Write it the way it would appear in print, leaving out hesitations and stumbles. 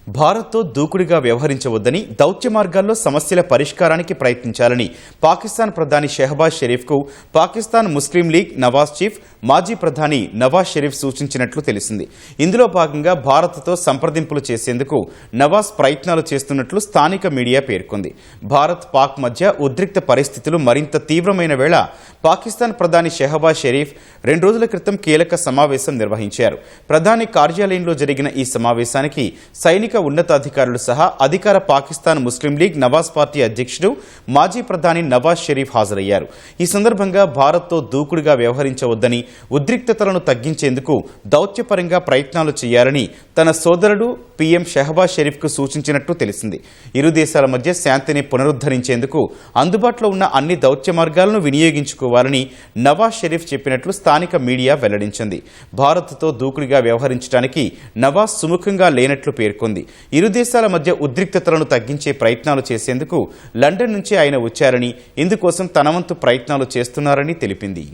భారత్తో దూకుడుగా వ్యవహరించవద్దని, దౌత్య మార్గాల్లో సమస్యల పరిష్కారానికి ప్రయత్నించాలని పాకిస్తాన్ ప్రధాని షెహబాజ్ షరీఫ్కు పాకిస్తాన్ ముస్లిం లీగ్ నవాజ్ చీఫ్, మాజీ ప్రధాని నవాజ్ షరీఫ్ సూచించినట్లు తెలిసింది. ఇందులో భాగంగా భారత్తో సంప్రదింపులు చేసేందుకు నవాజ్ ప్రయత్నాలు చేస్తున్నట్లు స్థానిక మీడియా పేర్కొంది. భారత్ పాక్ మధ్య ఉద్రిక్త పరిస్థితులు మరింత తీవ్రమైన వేళ పాకిస్తాన్ ప్రధాని షెహబాజ్ షరీఫ్ 2 రోజుల క్రితం కీలక సమావేశం నిర్వహించారు. ప్రధాని కార్యాలయంలో జరిగిన ఈ సమావేశానికి సైనిక ఉన్నతాధికారులు సహా అధికార పాకిస్తాన్ ముస్లిం లీగ్ నవాజ్ పార్టీ అధ్యక్షుడు, మాజీ ప్రధాని నవాజ్ షరీఫ్ హాజరయ్యారు. ఈ సందర్భంగా భారత్తో దూకుడుగా వ్యవహరించవద్దని, ఉద్రిక్తతలను తగ్గించేందుకు దౌత్యపరంగా ప్రయత్నాలు చేయాలని తన సోదరుడు పీఎం షెహబాజ్ షరీఫ్కు సూచించినట్టు తెలిసింది. ఇరు దేశాల మధ్య శాంతిని పునరుద్ధరించేందుకు అందుబాటులో ఉన్న అన్ని దౌత్య మార్గాలను వినియోగించుకోవాలని నవాజ్ షరీఫ్ చెప్పినట్లు స్థానిక మీడియా వెల్లడించింది. భారత్తో దూకుడుగా వ్యవహరించడానికి నవాజ్ సుముఖంగా లేనట్లు పేర్కొంది. ఇరు దేశాల మధ్య ఉద్రిక్తతలను తగ్గించే ప్రయత్నాలు చేసేందుకు లండన్ నుంచి ఆయన వచ్చారని, ఇందుకోసం తన వంతు ప్రయత్నాలు చేస్తున్నారని తెలిపింది.